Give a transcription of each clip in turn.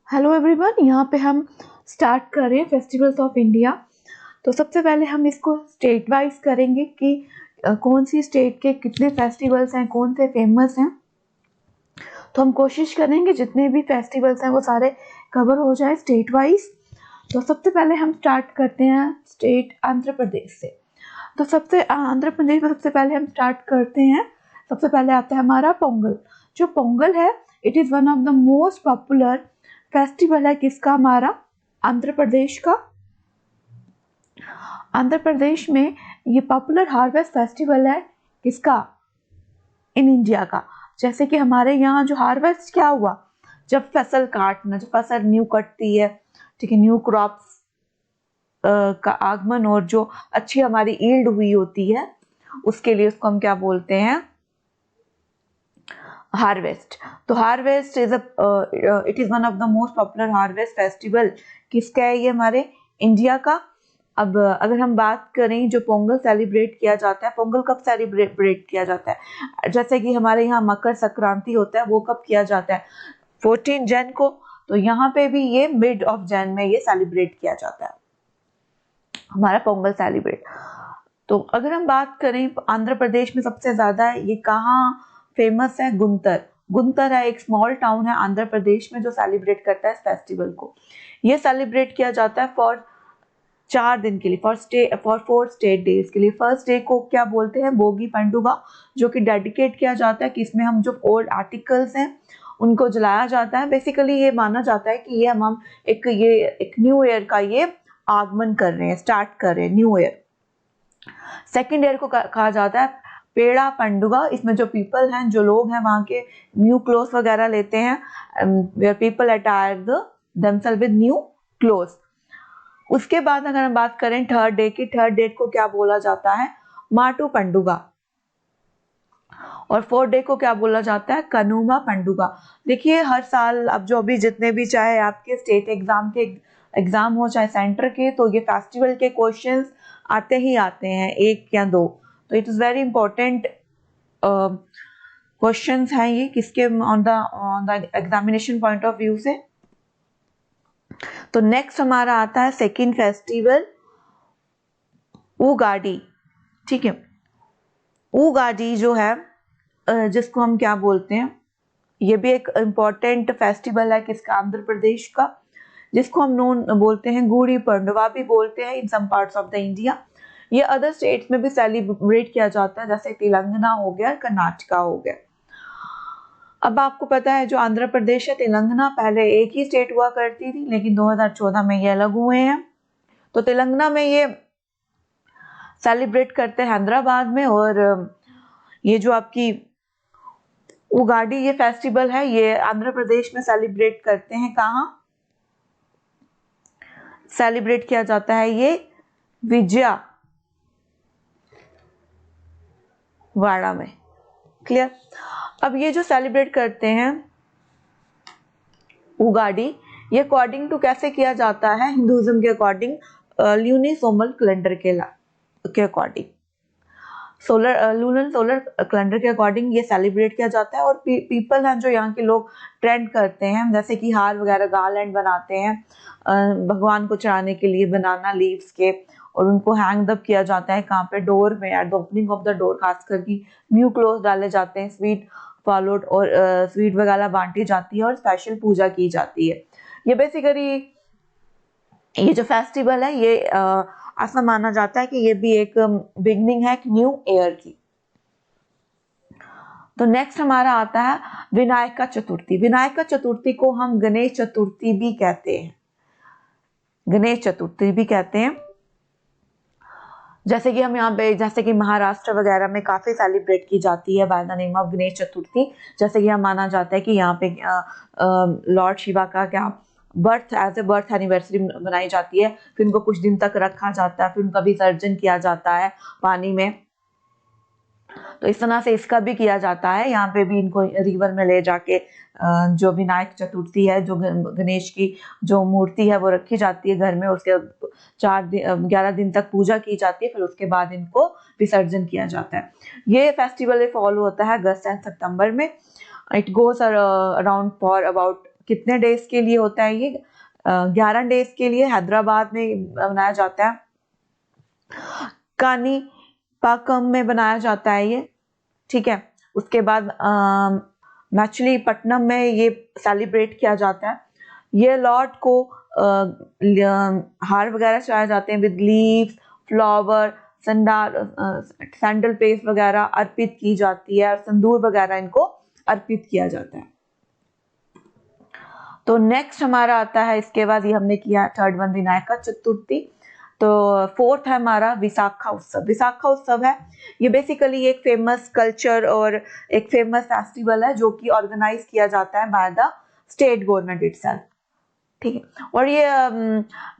Hello everyone, यहाँ पे हम स्टार्ट कर रहे हैं फेस्टिवल्स ऑफ इंडिया। तो सबसे पहले हम इसको स्टेट वाइज करेंगे कि कौन सी स्टेट के कितने फेस्टिवल्स हैं, कौन से फेमस हैं। तो हम कोशिश करेंगे जितने भी फेस्टिवल्स हैं वो सारे कवर हो जाए स्टेट वाइज। तो सबसे पहले हम स्टार्ट करते हैं स्टेट आंध्र प्रदेश से। तो सबसे आंध्र प्रदेश में सबसे पहले हम स्टार्ट करते हैं। सबसे पहले आता है हमारा पोंगल। जो पोंगल है, it is one of the most popular festival है किसका, हमारा आंध्र प्रदेश का। आंध्र प्रदेश में ये पॉपुलर हार्वेस्ट फेस्टिवल है किसका, इन इंडिया का। जैसे कि हमारे यहाँ जो हार्वेस्ट क्या हुआ, जब फसल काटना, जब फसल न्यू कटती है, ठीक है, न्यू क्रॉप्स का आगमन और जो अच्छी हमारी ईल्ड हुई होती है उसके लिए उसको हम क्या बोलते हैं, हार्वेस्ट। तो harvest is it is one of the most popular harvest festival किसका है, ये हमारे इंडिया का। अब अगर हम बात करें जो पोंगल सेलिब्रेट किया जाता है, पोंगल कब सेलिब्रेट किया जाता है, जैसे कि हमारे यहाँ मकर संक्रांति होता है, वो कब किया जाता है, 14 जन को। तो यहाँ पे भी ये मिड ऑफ जन में ये सेलिब्रेट किया जाता है हमारा पोंगल सेलिब्रेट। तो अगर हम बात करें आंध्र प्रदेश में सबसे ज्यादा ये कहाँ फेमस है, गुंतर। गुंतर है एक स्मॉल टाउन है आंध्र प्रदेश में जो सेलिब्रेट करता है इस फेस्टिवल को। ये सेलिब्रेट किया जाता है फॉर 4 दिन के लिए, फॉर 4 स्टेट डेज के लिए। फर्स्ट डे को क्या बोलते हैं, बोगी पंडुगा, जो कि डेडिकेट किया जाता है कि इसमें हम जो ओल्ड आर्टिकल्स हैं उनको जलाया जाता है। बेसिकली ये माना जाता है कि ये हम एक न्यू ईयर का ये आगमन कर रहे हैं, स्टार्ट कर रहे हैं न्यू ईयर। सेकेंड ईयर को कहा जाता है पेड़ा पंडुगा। इसमें जो पीपल हैं, जो लोग हैं वहाँ के न्यू क्लोथ वगैरह लेते हैं, where people attire themselves with new cloth. उसके बाद अगर हम बात करें थर्ड डे की, थर्ड डेट को क्या बोला जाता है, माटू पंडुगा। और फोर्थ डे को क्या बोला जाता है, कनुमा पंडुगा। देखिए हर साल अब जो भी जितने भी चाहे आपके स्टेट एग्जाम हो चाहे सेंटर के, तो ये फेस्टिवल के क्वेश्चंस आते ही आते हैं, एक या दो। तो it is very important questions हैं ये किसके, on the examination point of view से। तो नेक्स्ट हमारा आता है सेकेंड फेस्टिवल उगाड़ी। ठीक है, उगाड़ी जो है जिसको हम क्या बोलते हैं, ये भी एक इम्पॉर्टेंट फेस्टिवल है किसका, आंध्र प्रदेश का, जिसको हम नोन बोलते हैं गुड़ी पंडवा भी बोलते हैं in some parts of the India. ये अदर स्टेट्स में भी सेलिब्रेट किया जाता है, जैसे तेलंगाना हो गया, कर्नाटका हो गया। अब आपको पता है जो आंध्र प्रदेश है, तेलंगाना पहले एक ही स्टेट हुआ करती थी, लेकिन 2014 में ये अलग हुए हैं। तो तेलंगाना में ये सेलिब्रेट करते हैं हैदराबाद में। और ये जो आपकी उगाड़ी ये फेस्टिवल है, ये आंध्र प्रदेश में सेलिब्रेट करते हैं, कहाँ सेलिब्रेट किया जाता है, ये विजयवाड़ा में। क्लियर। अब ये जो सेलिब्रेट करते हैं उगाड़ी, ये अकॉर्डिंग टू कैसे किया जाता है, हिंदुइज्म के अकॉर्डिंग, ल्यूनी-सोलर कैलेंडर के अकॉर्डिंग, लूनर सोलर कैलेंडर के अकॉर्डिंग ये सेलिब्रेट किया जाता है। और पीपल हैं जो यहाँ के लोग ट्रेंड करते हैं, जैसे कि हार वगैरह गार्लैंड बनाते हैं भगवान को चढ़ाने के लिए बनाना लीव्स के, और उनको हैंग अप किया जाता है कहाँ पे, डोर में, at the opening of the door. खासकर की न्यू क्लोथ डाले जाते हैं, स्वीट फॉलोड और स्वीट वगैरह बांटी जाती है और स्पेशल पूजा की जाती है। ये बेसिकली ये जो फेस्टिवल है ये ऐसा माना जाता है कि ये भी एक बिगनिंग है एक न्यू ईयर की। तो नेक्स्ट हमारा आता है विनायक चतुर्थी। विनायक चतुर्थी को हम गणेश चतुर्थी भी कहते हैं, गणेश चतुर्थी भी कहते हैं। जैसे कि हम यहाँ पे, जैसे कि महाराष्ट्र वगैरह में काफी सेलिब्रेट की जाती है by the name of Ganesh Chaturthi. जैसे कि हम माना जाता है कि यहाँ पे लॉर्ड शिवा का क्या birth as a birth anniversary बनाई जाती है, फिर उनको कुछ दिन तक रखा जाता है, फिर उनका विसर्जन किया जाता है पानी में। तो इस तरह से इसका भी किया जाता है, यहाँ पे भी इनको रिवर में ले जाके जो विनायक चतुर्थी है, जो गणेश की जो मूर्ति है वो रखी जाती है घर में, उसके 11 दिन तक पूजा की जाती है, फिर उसके बाद इनको विसर्जन किया जाता है। ये फेस्टिवल फॉलो होता है अगस्त एंड सितंबर में। It goes around for about कितने डेज के लिए होता है ये? 11 डेज के लिए हैदराबाद में बनाया जाता है, कानी पाकम में बनाया जाता है ये, ठीक है। उसके बाद मछलीपट्टनम में ये सेलिब्रेट किया जाता है। ये लॉर्ड को हार वगैरह चढ़ाए जाते हैं with leaves, flower, sandal paste वगैरह अर्पित की जाती है और संदूर वगैरह इनको अर्पित किया जाता है। तो नेक्स्ट हमारा आता है, इसके बाद ये हमने किया थर्ड वन विनायका चतुर्थी। तो फोर्थ है हमारा विशाखा उत्सव। विशाखा उत्सव है ये बेसिकली एक फेमस कल्चर और एक फेमस फेस्टिवल है जो कि ऑर्गेनाइज किया जाता है by the state government itself, ठीक है। और ये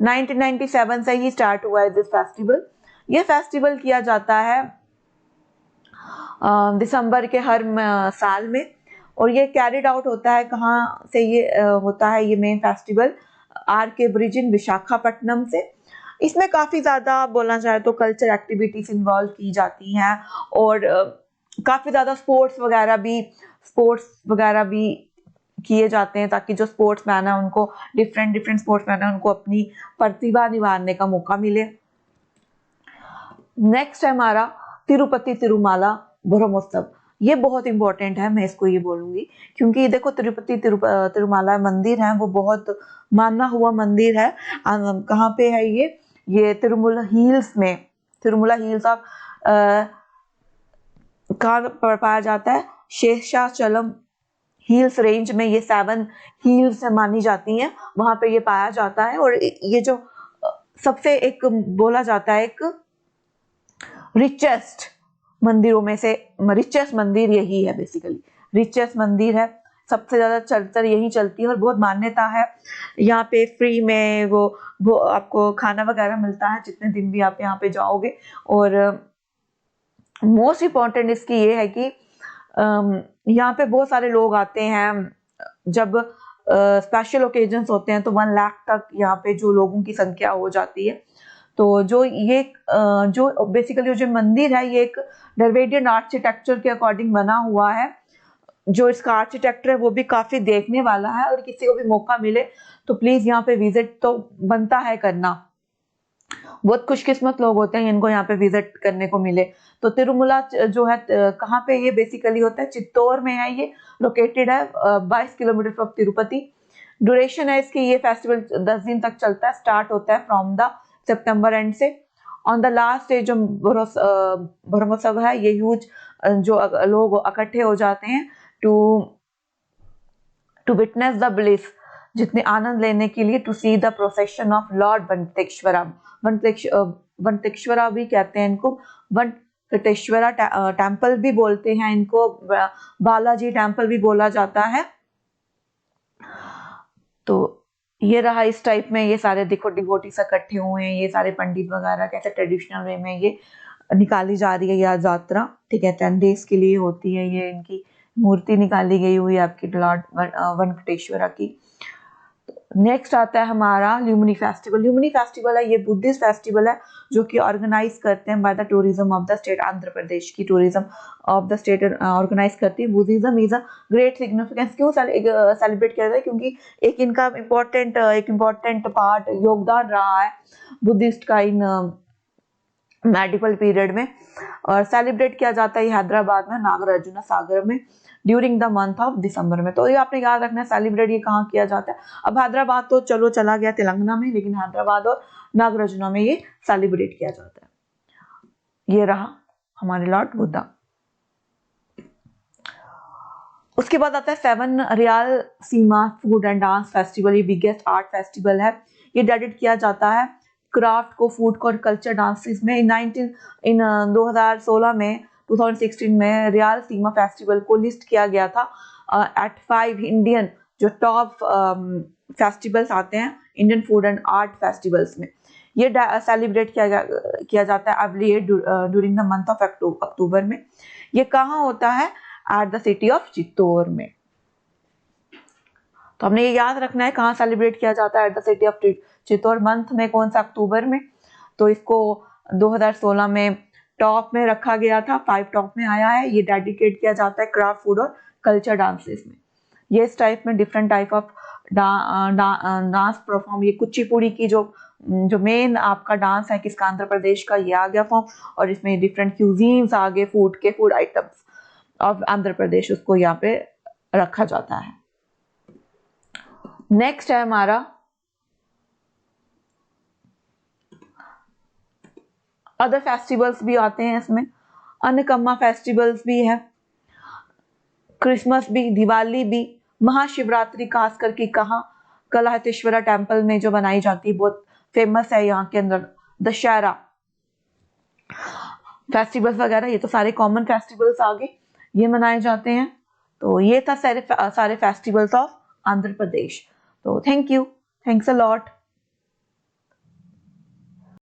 1997 से ही स्टार्ट हुआ है दिस फेस्टिवल। ये फेस्टिवल किया जाता है दिसंबर के हर साल में, और ये कैरिड आउट होता है कहाँ से? ये होता है ये मेन फेस्टिवल आर के ब्रिज इन विशाखापट्टनम से। इसमें काफ़ी ज़्यादा बोलना चाहे तो कल्चर एक्टिविटीज इन्वॉल्व की जाती हैं और काफ़ी ज़्यादा स्पोर्ट्स वगैरह भी किए जाते हैं ताकि जो स्पोर्ट्समैन है उनको डिफरेंट स्पोर्ट्समैन है उनको अपनी प्रतिभा निभाने का मौका मिले। नेक्स्ट है हमारा तिरुपति तिरुमाला ब्रह्मोत्सव। ये बहुत इंपॉर्टेंट है, मैं इसको ये बोलूंगी क्योंकि देखो तिरुपति तिरुमाला मंदिर है वो बहुत माना हुआ मंदिर है। कहाँ पे है ये तिरुमला हिल्स में, तिरुमला हिल्स ऑफ कहाँ पाया जाता है? शेषाचलम हिल्स रेंज में ये 7 हिल्स मानी जाती हैं, वहां पे ये पाया जाता है। और ये जो सबसे एक बोला जाता है एक रिचेस्ट मंदिरों में से रिचेस्ट मंदिर यही है, बेसिकली रिचेस्ट मंदिर है, सबसे ज्यादा चर्चा यही चलती है और बहुत मान्यता है। यहाँ पे फ्री में वो आपको खाना वगैरह मिलता है जितने दिन भी आप यहाँ पे जाओगे। और मोस्ट इम्पॉर्टेंट इसकी ये है कि यहाँ पे बहुत सारे लोग आते हैं, जब स्पेशल ओकेजन्स होते हैं तो 1 लाख तक यहाँ पे जो लोगों की संख्या हो जाती है। तो जो बेसिकली जो मंदिर है ये एक द्रविडियन आर्किटेक्चर के अकॉर्डिंग बना हुआ है। जो इसका आर्किटेक्चर है वो भी काफी देखने वाला है और किसी को भी मौका मिले तो प्लीज यहाँ पे विजिट तो बनता है करना। बहुत खुशकिस्मत लोग होते हैं इनको यहाँ पे विजिट करने को मिले। तो तिरुमला जो है कहाँ पे ये बेसिकली होता है? चित्तौड़ में है ये, लोकेटेड है 22 किलोमीटर फ्रॉम तिरुपति। ड्यूरेशन है इसकी, ये फेस्टिवल 10 दिन तक चलता है, स्टार्ट होता है फ्रॉम द सितंबर एंड से। ऑन द लास्ट डे जो ब्रह्मोत्सव है ये ह्यूज जो लोग इकट्ठे हो जाते हैं टू विटनेस द ब्लिस, जितने आनंद लेने के लिए, to see the procession of lord Venkateshwara. Venkateshwara भी कहते हैं इनको, वनटेश्वरा टेम्पल भी बोलते हैं इनको, बालाजी टेम्पल भी बोला जाता है। तो ये रहा इस टाइप में, ये सारे देखो डिवोटीज इकट्ठे हुए हैं, ये सारे पंडित वगैरह कैसे ट्रेडिशनल वे में ये निकाली जा रही है यह यात्रा, ठीक है। 10 डेज के लिए होती है ये, इनकी मूर्ति निकाली गई हुई है आपकी लॉर्ड वेंकटेश्वरा की। नेक्स्ट आता है हमारा ल्यूमिनी फेस्टिवल। ल्यूमिनी फेस्टिवल है ये बुद्धिस्ट फेस्टिवल है जो कि ऑर्गेनाइज करते हैं by the tourism of the state. Andhra Pradesh की tourism of the state organise करती है। Buddhism is a great significance, क्यों सेलिब्रेट किया जाता है? क्योंकि एक इनका इम्पोर्टेंट पार्ट योगदान रहा है बुद्धिस्ट का इन मेडिवल पीरियड में। और सेलिब्रेट किया जाता है हैदराबाद में नागार्जुन सागर में during the month of December में। तो ये आपने याद रखना है सेलिब्रेट ये कहाँ किया जाता है। अब हैदराबाद तो चलो चला गया तेलंगाना में, लेकिन हैदराबाद और नागार्जुन में ये सेलिब्रेट किया जाता है। ये रहा हमारे लॉर्ड बुद्धा। उसके बाद आता है 7 real Seema food and dance festival. ये बिगेस्ट आर्ट फेस्टिवल है, ये डेडिकेट किया जाता है क्राफ्ट को, फूड को और कल्चर डांसेस में। 2016 में 2016 में रियल सीमा फेस्टिवल को लिस्ट किया गया था एट 5 इंडियन जो टॉप फेस्टिवल्स आते हैं Indian food and art festivals में। ये सेलिब्रेट किया जाता है every year during the month of October में। ये कहाँ होता है? At the city of Chittor में। तो हमने ये याद रखना है कहाँ सेलिब्रेट किया जाता है, at the city of Chittor. Month में कौन सा? अक्टूबर में। तो इसको 2016 में टॉप में रखा गया था, 5 टॉप में आया है। ये डेडिकेट किया जाता है क्राफ्ट, फूड और कल्चर डांसेस में। ये इस टाइप में different type of dance perform, ये कुचिपुड़ी की जो मेन आपका डांस है किसका, आंध्र प्रदेश का, ये आ गया फॉर्म। और इसमें डिफरेंट क्यूजीन्स आ गए, food items of Andhra Pradesh, उसको यहाँ पे रखा जाता है। नेक्स्ट है हमारा अदर फेस्टिवल्स भी आते हैं इसमें, अन्नकम्मा फेस्टिवल्स भी है, क्रिसमस भी, दिवाली भी, महाशिवरात्रि खास करके कहाँ, कलाहतेश्वरा टेम्पल में जो बनाई जाती है, बहुत फेमस है यहाँ के अंदर। दशहरा फेस्टिवल्स वगैरह, ये तो सारे कॉमन फेस्टिवल्स आ गए, ये मनाए जाते हैं। तो ये था सारे फेस्टिवल्स ऑफ आंध्र प्रदेश। तो थैंक्स अ लॉट।